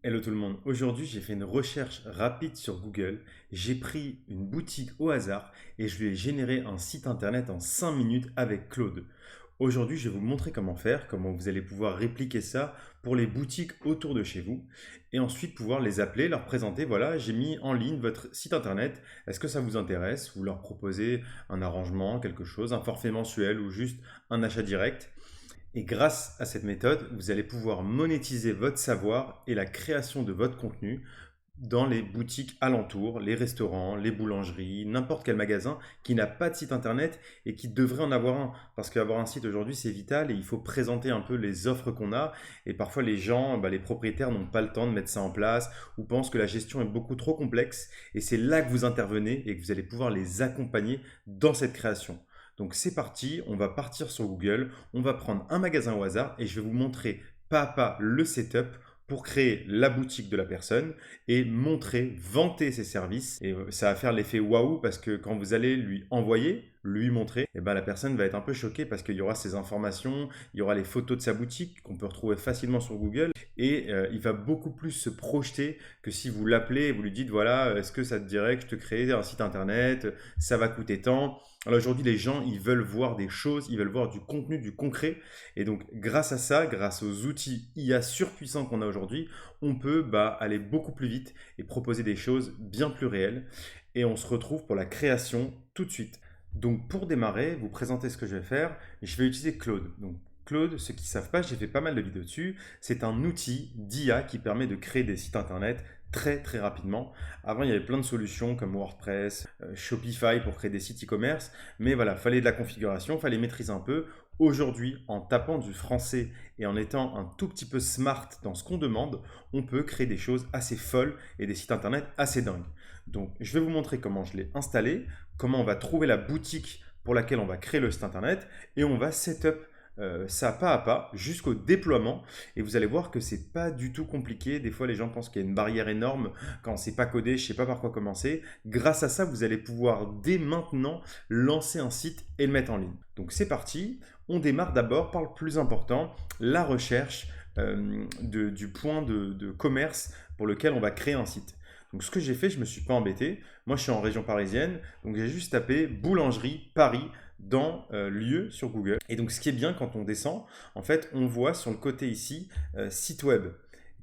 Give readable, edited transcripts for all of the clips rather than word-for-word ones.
Hello tout le monde, aujourd'hui j'ai fait une recherche rapide sur Google, j'ai pris une boutique au hasard et je lui ai généré un site internet en 5 minutes avec Claude. Aujourd'hui je vais vous montrer comment faire, comment vous allez pouvoir répliquer ça pour les boutiques autour de chez vous et ensuite pouvoir les appeler, leur présenter, voilà j'ai mis en ligne votre site internet, est-ce que ça vous intéresse? Vous leur proposez un arrangement, quelque chose, un forfait mensuel ou juste un achat direct. Et grâce à cette méthode, vous allez pouvoir monétiser votre savoir et la création de votre contenu dans les boutiques alentours, les restaurants, les boulangeries, n'importe quel magasin qui n'a pas de site internet et qui devrait en avoir un. Parce qu'avoir un site aujourd'hui, c'est vital et il faut présenter un peu les offres qu'on a. Et parfois, les gens, les propriétaires n'ont pas le temps de mettre ça en place ou pensent que la gestion est beaucoup trop complexe. Et c'est là que vous intervenez et que vous allez pouvoir les accompagner dans cette création. Donc c'est parti, on va partir sur Google, on va prendre un magasin au hasard et je vais vous montrer pas à pas le setup pour créer la boutique de la personne et montrer, vanter ses services. Et ça va faire l'effet waouh parce que quand vous allez lui envoyer, lui montrer, et ben la personne va être un peu choquée parce qu'il y aura ses informations, il y aura les photos de sa boutique qu'on peut retrouver facilement sur Google et il va beaucoup plus se projeter que si vous l'appelez et vous lui dites voilà, est-ce que ça te dirait que je te crée un site internet, ça va coûter tant. Alors aujourd'hui, les gens, ils veulent voir des choses, ils veulent voir du contenu, du concret. Et donc, grâce à ça, grâce aux outils IA surpuissants qu'on a aujourd'hui, on peut aller beaucoup plus vite et proposer des choses bien plus réelles. Et on se retrouve pour la création tout de suite. Donc, pour démarrer, vous présenter ce que je vais faire. Je vais utiliser Claude. Donc, Claude, ceux qui ne savent pas, j'ai fait pas mal de vidéos dessus. C'est un outil d'IA qui permet de créer des sites internet très rapidement. Avant, il y avait plein de solutions comme WordPress, Shopify pour créer des sites e-commerce, mais voilà, fallait de la configuration, fallait maîtriser un peu. Aujourd'hui, en tapant du français et en étant un tout petit peu smart dans ce qu'on demande, on peut créer des choses assez folles et des sites internet assez dingues. Donc, je vais vous montrer comment je l'ai installé, comment on va trouver la boutique pour laquelle on va créer le site internet et on va setup ça pas à pas jusqu'au déploiement et vous allez voir que c'est pas du tout compliqué. Des fois les gens pensent qu'il y a une barrière énorme quand c'est pas codé, je sais pas par quoi commencer. Grâce à ça, vous allez pouvoir dès maintenant lancer un site et le mettre en ligne. Donc c'est parti, on démarre d'abord par le plus important, la recherche du point de commerce pour lequel on va créer un site. Donc ce que j'ai fait, je ne me suis pas embêté. Moi je suis en région parisienne, donc j'ai juste tapé boulangerie Paris dans lieu sur Google. Et donc ce qui est bien quand on descend, en fait on voit sur le côté ici site web.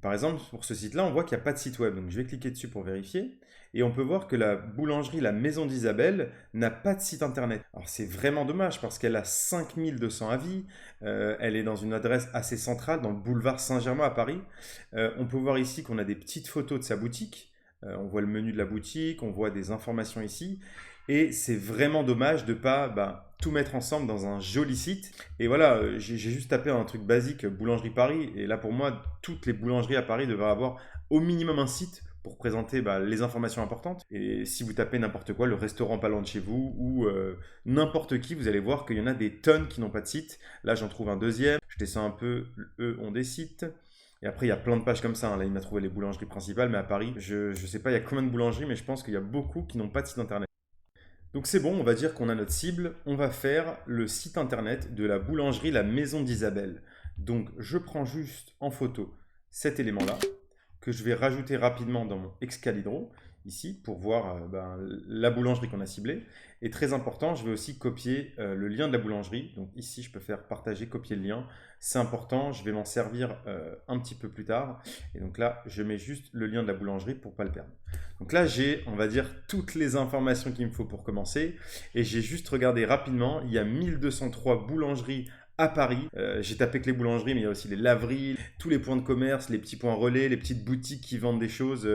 Par exemple pour ce site là on voit qu'il n'y a pas de site web. Donc je vais cliquer dessus pour vérifier. Et on peut voir que la boulangerie, la maison d'Isabelle, n'a pas de site internet. Alors c'est vraiment dommage parce qu'elle a 5200 avis, elle est dans une adresse assez centrale, dans le boulevard Saint-Germain à Paris. On peut voir ici qu'on a des petites photos de sa boutique. On voit le menu de la boutique, on voit des informations ici. Et c'est vraiment dommage de ne pas tout mettre ensemble dans un joli site. Et voilà, j'ai juste tapé un truc basique, boulangerie Paris. Et là, pour moi, toutes les boulangeries à Paris devraient avoir au minimum un site pour présenter les informations importantes. Et si vous tapez n'importe quoi, le restaurant pas loin de chez vous ou n'importe qui, vous allez voir qu'il y en a des tonnes qui n'ont pas de site. Là, j'en trouve un deuxième. Je descends un peu, eux ont des sites. Et après, il y a plein de pages comme ça, hein. Là, il m'a trouvé les boulangeries principales, mais à Paris, je ne sais pas il y a combien de boulangeries, mais je pense qu'il y a beaucoup qui n'ont pas de site internet. Donc c'est bon, on va dire qu'on a notre cible. On va faire le site internet de la boulangerie La Maison d'Isabelle. Donc je prends juste en photo cet élément-là, que je vais rajouter rapidement dans mon Excalibro, ici, pour voir la boulangerie qu'on a ciblée. Et très important, je vais aussi copier le lien de la boulangerie. Donc ici, je peux faire partager, copier le lien. C'est important, je vais m'en servir un petit peu plus tard. Et donc là, je mets juste le lien de la boulangerie pour ne pas le perdre. Donc là, j'ai, on va dire, toutes les informations qu'il me faut pour commencer. Et j'ai juste regardé rapidement, il y a 1203 boulangeries à Paris. J'ai tapé que les boulangeries, mais il y a aussi les laveries, tous les points de commerce, les petits points relais, les petites boutiques qui vendent des choses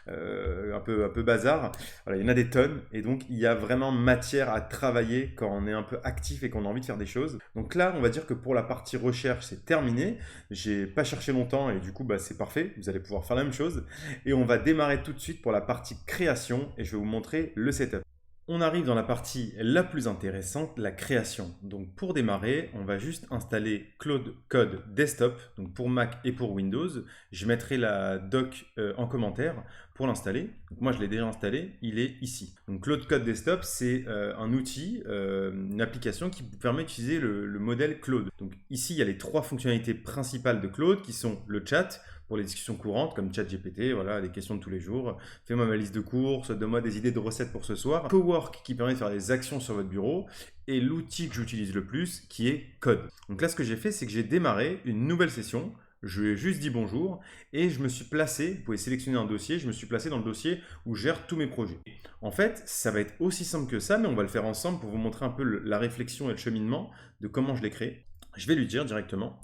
un peu bazar. Voilà, il y en a des tonnes et donc il y a vraiment matière à travailler quand on est un peu actif et qu'on a envie de faire des choses. Donc là, on va dire que pour la partie recherche, c'est terminé. J'ai pas cherché longtemps et du coup, c'est parfait. Vous allez pouvoir faire la même chose. Et on va démarrer tout de suite pour la partie création et je vais vous montrer le setup. On arrive dans la partie la plus intéressante, la création. Donc pour démarrer, on va juste installer Claude Code Desktop, donc pour Mac et pour Windows. Je mettrai la doc en commentaire pour l'installer. Donc moi je l'ai déjà installé, il est ici. Donc Claude Code Desktop, c'est un outil, une application qui vous permet d'utiliser le modèle Claude. Donc ici il y a les trois fonctionnalités principales de Claude qui sont le chat pour les discussions courantes comme ChatGPT, voilà, les questions de tous les jours. Fais-moi ma liste de courses, donne-moi des idées de recettes pour ce soir. Cowork qui permet de faire des actions sur votre bureau. Et l'outil que j'utilise le plus qui est Code. Donc là, ce que j'ai fait, c'est que j'ai démarré une nouvelle session. Je lui ai juste dit bonjour et je me suis placé, vous pouvez sélectionner un dossier, je me suis placé dans le dossier où je gère tous mes projets. En fait, ça va être aussi simple que ça, mais on va le faire ensemble pour vous montrer un peu la réflexion et le cheminement de comment je l'ai créé. Je vais lui dire directement,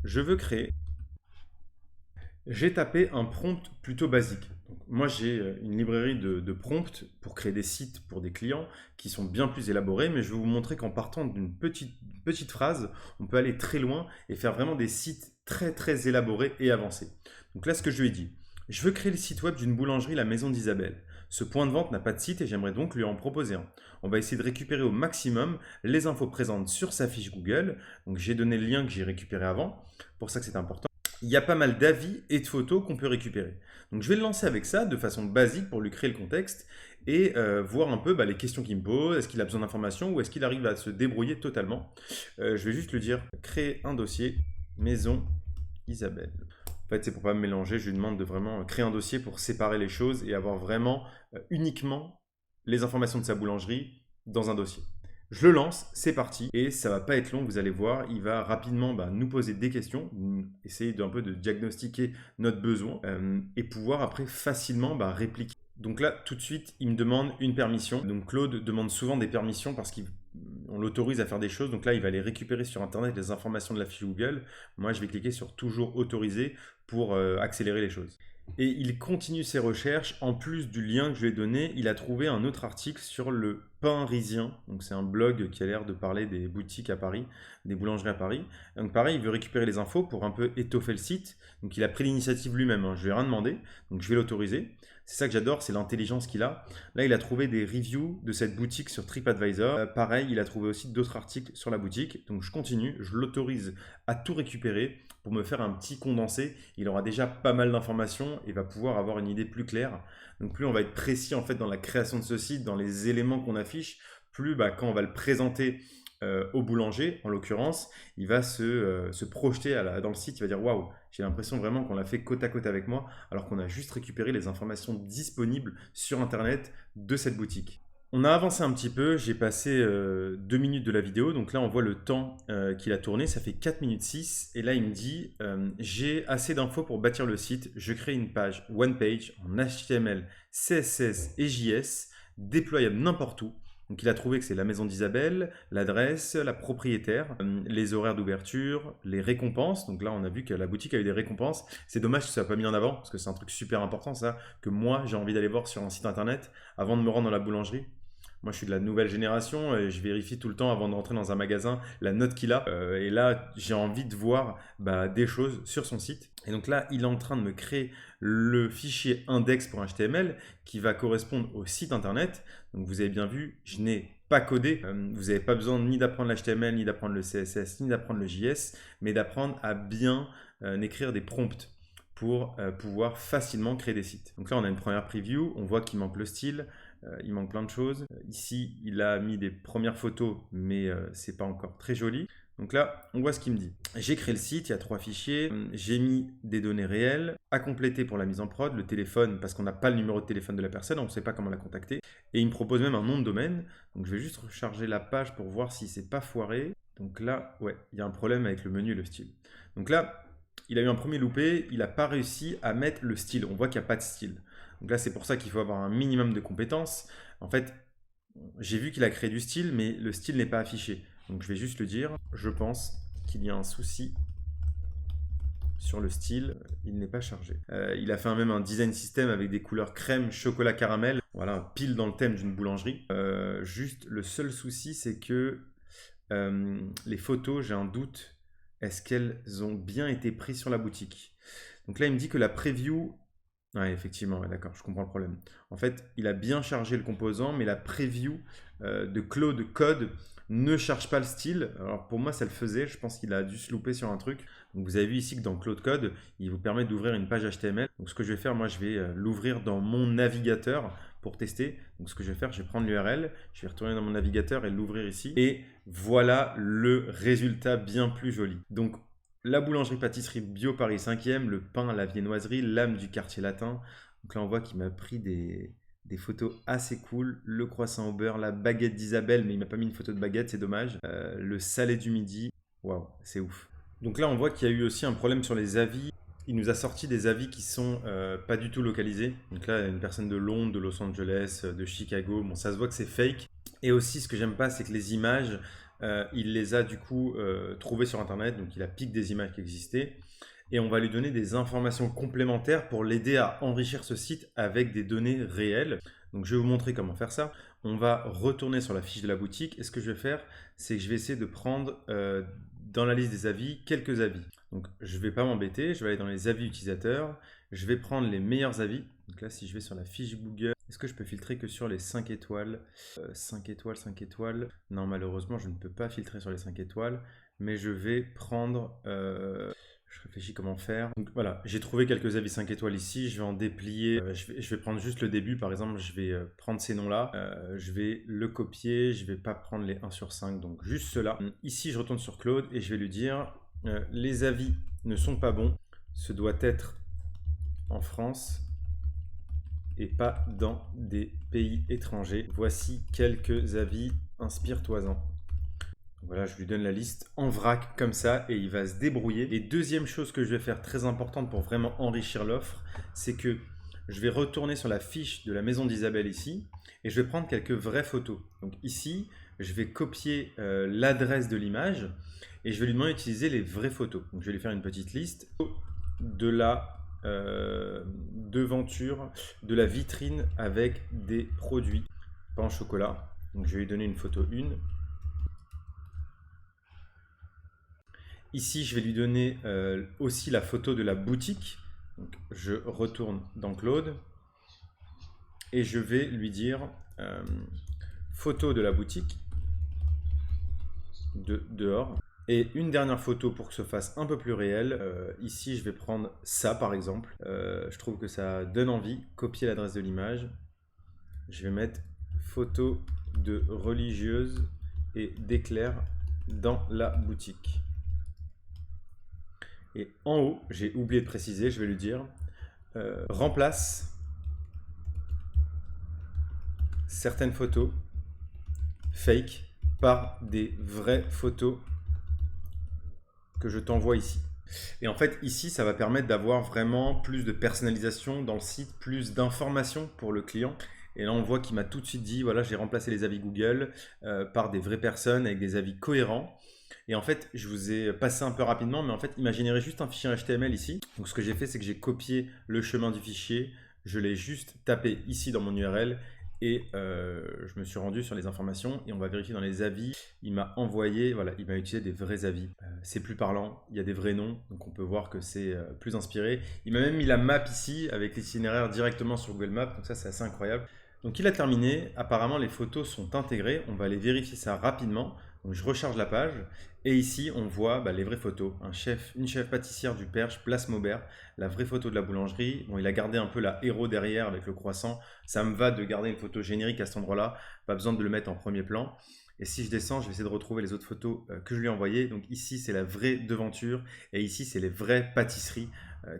je veux créer. J'ai tapé un prompt plutôt basique. Donc, moi, j'ai une librairie de prompts pour créer des sites pour des clients qui sont bien plus élaborés, mais je vais vous montrer qu'en partant d'une petite phrase, on peut aller très loin et faire vraiment des sites très très élaborés et avancés. Donc là, ce que je lui ai dit, je veux créer le site web d'une boulangerie, la Maison d'Isabelle. Ce point de vente n'a pas de site et j'aimerais donc lui en proposer un. On va essayer de récupérer au maximum les infos présentes sur sa fiche Google. Donc j'ai donné le lien que j'ai récupéré avant, pour ça que c'est important. Il y a pas mal d'avis et de photos qu'on peut récupérer. Donc je vais le lancer avec ça de façon basique pour lui créer le contexte et voir un peu les questions qu'il me pose, est-ce qu'il a besoin d'informations ou est-ce qu'il arrive à se débrouiller totalement. Je vais juste lui dire créer un dossier Maison Isabelle. En fait, c'est pour pas me mélanger, je lui demande de vraiment créer un dossier pour séparer les choses et avoir vraiment uniquement les informations de sa boulangerie dans un dossier. Je le lance, c'est parti, et ça va pas être long, vous allez voir, il va rapidement nous poser des questions, essayer d'un peu de diagnostiquer notre besoin et pouvoir après facilement répliquer. Donc là, tout de suite, il me demande une permission. Donc Claude demande souvent des permissions parce qu'on l'autorise à faire des choses. Donc là, il va aller récupérer sur Internet les informations de la fiche Google. Moi, je vais cliquer sur toujours autoriser pour accélérer les choses. Et il continue ses recherches. En plus du lien que je lui ai donné, il a trouvé un autre article sur le Parisien. Donc c'est un blog qui a l'air de parler des boutiques à Paris, des boulangeries à Paris. Donc pareil, il veut récupérer les infos pour un peu étoffer le site. Donc il a pris l'initiative lui-même, hein. Je lui ai rien demandé, donc je vais l'autoriser. C'est ça que j'adore, c'est l'intelligence qu'il a. Là, il a trouvé des reviews de cette boutique sur TripAdvisor. Pareil, il a trouvé aussi d'autres articles sur la boutique. Donc je continue, je l'autorise à tout récupérer pour me faire un petit condensé. Il aura déjà pas mal d'informations et va pouvoir avoir une idée plus claire. Donc plus on va être précis en fait dans la création de ce site, dans les éléments qu'on affiche, plus quand on va le présenter au boulanger, en l'occurrence, il va se projeter dans le site, il va dire waouh, j'ai l'impression vraiment qu'on l'a fait côte à côte avec moi, alors qu'on a juste récupéré les informations disponibles sur Internet de cette boutique. On a avancé un petit peu, j'ai passé 2 minutes de la vidéo, donc là on voit le temps qu'il a tourné, ça fait 4 minutes 6, et là il me dit j'ai assez d'infos pour bâtir le site, je crée une page one page en HTML, CSS et JS, déployable n'importe où. Donc il a trouvé que c'est la maison d'Isabelle, l'adresse, la propriétaire, les horaires d'ouverture, les récompenses. Donc là on a vu que la boutique a eu des récompenses. C'est dommage que ça soit pas mis en avant parce que c'est un truc super important ça, que moi j'ai envie d'aller voir sur un site internet avant de me rendre dans la boulangerie. Moi, je suis de la nouvelle génération et je vérifie tout le temps avant de rentrer dans un magasin la note qu'il a. Et là, j'ai envie de voir des choses sur son site. Et donc là, il est en train de me créer le fichier index.html qui va correspondre au site internet. Donc vous avez bien vu, je n'ai pas codé. Vous n'avez pas besoin ni d'apprendre l'HTML, ni d'apprendre le CSS, ni d'apprendre le JS, mais d'apprendre à bien écrire des prompts pour pouvoir facilement créer des sites. Donc là, on a une première preview. On voit qu'il manque le style. Il manque plein de choses. Ici, il a mis des premières photos, mais c'est pas encore très joli. Donc là, on voit ce qu'il me dit. J'ai créé le site, il y a 3 fichiers. J'ai mis des données réelles à compléter pour la mise en prod, le téléphone, parce qu'on n'a pas le numéro de téléphone de la personne, on ne sait pas comment la contacter. Et il me propose même un nom de domaine. Donc je vais juste recharger la page pour voir si c'est pas foiré. Donc là, ouais, il y a un problème avec le menu et le style. Donc là, il a eu un premier loupé, il n'a pas réussi à mettre le style. On voit qu'il n'y a pas de style. Donc là, c'est pour ça qu'il faut avoir un minimum de compétences. En fait, j'ai vu qu'il a créé du style, mais le style n'est pas affiché. Donc je vais juste le dire. Je pense qu'il y a un souci sur le style. Il n'est pas chargé. Il a fait même un design system avec des couleurs crème, chocolat, caramel. Voilà, pile dans le thème d'une boulangerie. Juste, le seul souci, c'est que les photos, j'ai un doute. Est-ce qu'elles ont bien été prises sur la boutique? Donc là, il me dit que la preview... Ouais, effectivement, ouais, d'accord, je comprends le problème. En fait, il a bien chargé le composant, mais la preview de Claude Code ne charge pas le style. Alors pour moi, ça le faisait, je pense qu'il a dû se louper sur un truc. Donc vous avez vu ici que dans Claude Code, il vous permet d'ouvrir une page HTML. Donc ce que je vais faire, moi, je vais l'ouvrir dans mon navigateur pour tester. Donc ce que je vais faire, je vais prendre l'URL, je vais retourner dans mon navigateur et l'ouvrir ici. Et voilà le résultat bien plus joli. Donc La boulangerie-pâtisserie bio Paris 5e, le pain, la viennoiserie, l'âme du quartier latin. Donc là, on voit qu'il m'a pris des photos assez cool. Le croissant au beurre, la baguette d'Isabelle, mais il m'a pas mis une photo de baguette, c'est dommage. Le salé du midi. Waouh, c'est ouf. Donc là, on voit qu'il y a eu aussi un problème sur les avis. Il nous a sorti des avis qui sont pas du tout localisés. Donc là, une personne de Londres, de Los Angeles, de Chicago. Bon, ça se voit que c'est fake. Et aussi, ce que j'aime pas, c'est que les images, il les a du coup trouvées sur Internet. Donc il a piqué des images qui existaient. Et on va lui donner des informations complémentaires pour l'aider à enrichir ce site avec des données réelles. Donc je vais vous montrer comment faire ça. On va retourner sur la fiche de la boutique. Et ce que je vais faire, c'est que je vais essayer de prendre dans la liste des avis quelques avis. Donc je ne vais pas m'embêter, je vais aller dans les avis utilisateurs. Je vais prendre les meilleurs avis. Donc là, si je vais sur la fiche Google, est-ce que je peux filtrer que sur les 5 étoiles 5 étoiles, 5 étoiles. Non, malheureusement, je ne peux pas filtrer sur les 5 étoiles. Mais je vais prendre... je réfléchis comment faire. Donc voilà, j'ai trouvé quelques avis 5 étoiles ici. Je vais en déplier. Je vais prendre juste le début. Par exemple, je vais prendre ces noms-là. Je vais le copier. Je ne vais pas prendre les 1 sur 5. Donc juste cela. Ici, je retourne sur Claude et je vais lui dire les avis ne sont pas bons. Ce doit être en France et pas dans des pays étrangers. Voici quelques avis. Inspire-toi-en. Voilà, je lui donne la liste en vrac comme ça et il va se débrouiller. Et deuxième chose que je vais faire très importante pour vraiment enrichir l'offre, c'est que je vais retourner sur la fiche de la maison d'Isabelle ici et je vais prendre quelques vraies photos. Donc ici, je vais copier l'adresse de l'image et je vais lui demander d'utiliser les vraies photos. Donc je vais lui faire une petite liste de la devanture, de la vitrine avec des produits pain au chocolat. Donc je vais lui donner une photo 1. Ici, je vais lui donner aussi la photo de la boutique. Donc, je retourne dans Claude et je vais lui dire photo de la boutique de dehors. Et une dernière photo pour que ce fasse un peu plus réel. Ici, je vais prendre ça par exemple. Je trouve que ça donne envie. Copier l'adresse de l'image. Je vais mettre photo de religieuse et d'éclair dans la boutique. Et en haut, j'ai oublié de préciser, je vais lui dire remplace certaines photos fake par des vraies photos que je t'envoie ici. Et en fait, ici, ça va permettre d'avoir vraiment plus de personnalisation dans le site, plus d'informations pour le client. Et là, on voit qu'il m'a tout de suite dit, voilà, j'ai remplacé les avis Google par des vraies personnes avec des avis cohérents. Et en fait, je vous ai passé un peu rapidement, mais en fait, il m'a généré juste un fichier HTML ici. Donc, ce que j'ai fait, c'est que j'ai copié le chemin du fichier. Je l'ai juste tapé ici dans mon URL et je me suis rendu sur les informations et on va vérifier dans les avis. Il m'a envoyé, voilà, il m'a utilisé des vrais avis. C'est plus parlant, il y a des vrais noms, donc on peut voir que c'est plus inspiré. Il m'a même mis la map ici avec l'itinéraire directement sur Google Maps, donc ça c'est assez incroyable. Donc il a terminé, apparemment les photos sont intégrées, on va aller vérifier ça rapidement. Donc je recharge la page et ici on voit les vraies photos. Une chef pâtissière du Perche, place Maubert, la vraie photo de la boulangerie. Bon, il a gardé un peu la héros derrière avec le croissant. Ça me va de garder une photo générique à cet endroit-là, pas besoin de le mettre en premier plan. Et si je descends, je vais essayer de retrouver les autres photos que je lui ai envoyées. Donc ici c'est la vraie devanture et ici c'est les vraies pâtisseries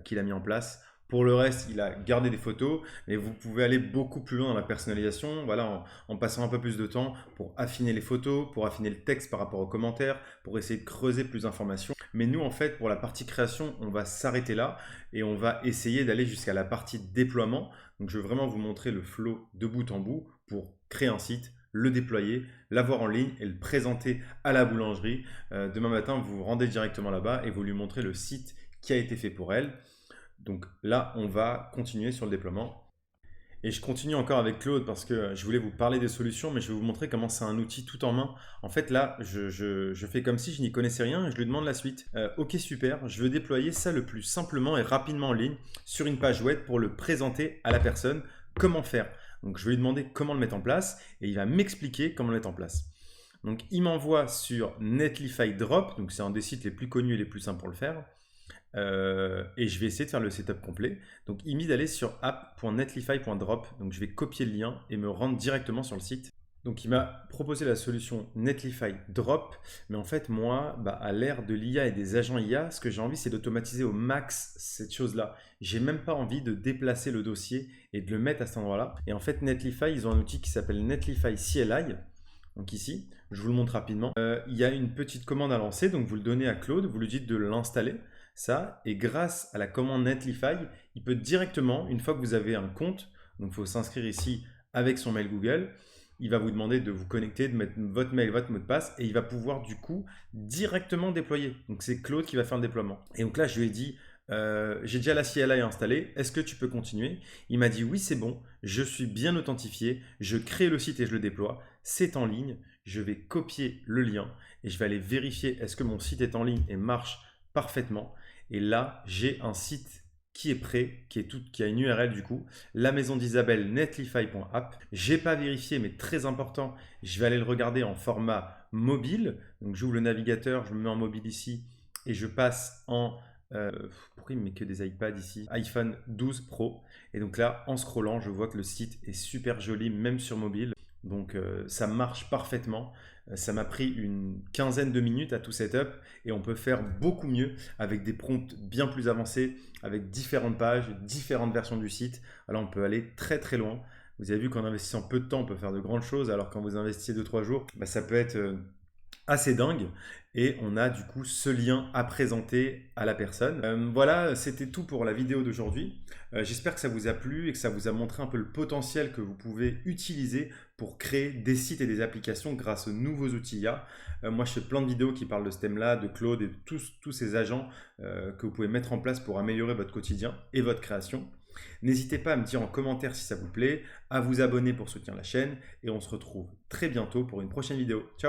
qu'il a mis en place. Pour le reste, il a gardé des photos, mais vous pouvez aller beaucoup plus loin dans la personnalisation, voilà, en passant un peu plus de temps pour affiner les photos, pour affiner le texte par rapport aux commentaires, pour essayer de creuser plus d'informations. Mais nous, en fait, pour la partie création, on va s'arrêter là et on va essayer d'aller jusqu'à la partie déploiement. Donc, je vais vraiment vous montrer le flow de bout en bout pour créer un site, le déployer, l'avoir en ligne et le présenter à la boulangerie. Demain matin, vous vous rendez directement là-bas et vous lui montrez le site qui a été fait pour elle. Donc là, on va continuer sur le déploiement. Et je continue encore avec Claude parce que je voulais vous parler des solutions, mais je vais vous montrer comment c'est un outil tout en main. En fait, là, je fais comme si je n'y connaissais rien et je lui demande la suite. Ok, super, je veux déployer ça le plus simplement et rapidement en ligne sur une page web pour le présenter à la personne. Comment faire? Donc, je vais lui demander comment le mettre en place et il va m'expliquer comment le mettre en place. Donc, il m'envoie sur Netlify Drop, donc c'est un des sites les plus connus et les plus simples pour le faire. Et je vais essayer de faire le setup complet. Donc, il m'est d'aller sur app.netlify.drop. Donc, je vais copier le lien et me rendre directement sur le site. Donc, il m'a proposé la solution Netlify Drop, mais en fait, moi, à l'ère de l'IA et des agents IA, ce que j'ai envie, c'est d'automatiser au max cette chose-là. J'ai même pas envie de déplacer le dossier et de le mettre à cet endroit-là. Et en fait, Netlify, ils ont un outil qui s'appelle Netlify CLI. Donc ici, je vous le montre rapidement. Il y a une petite commande à lancer, donc vous le donnez à Claude, vous lui dites de l'installer, ça, et grâce à la commande Netlify, il peut directement, une fois que vous avez un compte, donc il faut s'inscrire ici avec son mail Google, il va vous demander de vous connecter, de mettre votre mail, votre mot de passe, et il va pouvoir du coup directement déployer. Donc c'est Claude qui va faire le déploiement. Et donc là, je lui ai dit, j'ai déjà la CLI installée, est-ce que tu peux continuer? Il m'a dit oui, c'est bon, je suis bien authentifié, je crée le site et je le déploie, c'est en ligne, je vais copier le lien et je vais aller vérifier est-ce que mon site est en ligne et marche parfaitement. Et là, j'ai un site qui est prêt, qui a une URL du coup, la maison d'Isabelle netlify.app. J'ai pas vérifié, mais très important, je vais aller le regarder en format mobile. Donc j'ouvre le navigateur, je me mets en mobile ici et je passe en pourquoi il me met que des iPads ici? iPhone 12 Pro. Et donc là, en scrollant, je vois que le site est super joli, même sur mobile. Donc ça marche parfaitement. Ça m'a pris une quinzaine de minutes à tout setup et on peut faire beaucoup mieux avec des prompts bien plus avancés, avec différentes pages, différentes versions du site. Alors on peut aller très très loin. Vous avez vu qu'en investissant peu de temps, on peut faire de grandes choses, alors quand vous investissez 2-3 jours, ça peut être assez dingue et on a du coup ce lien à présenter à la personne. Voilà, c'était tout pour la vidéo d'aujourd'hui. J'espère que ça vous a plu et que ça vous a montré un peu le potentiel que vous pouvez utiliser pour créer des sites et des applications grâce aux nouveaux outils IA. Moi, je fais plein de vidéos qui parlent de ce thème-là, de Claude et de tous ces agents que vous pouvez mettre en place pour améliorer votre quotidien et votre création. N'hésitez pas à me dire en commentaire si ça vous plaît, à vous abonner pour soutenir la chaîne et on se retrouve très bientôt pour une prochaine vidéo. Ciao!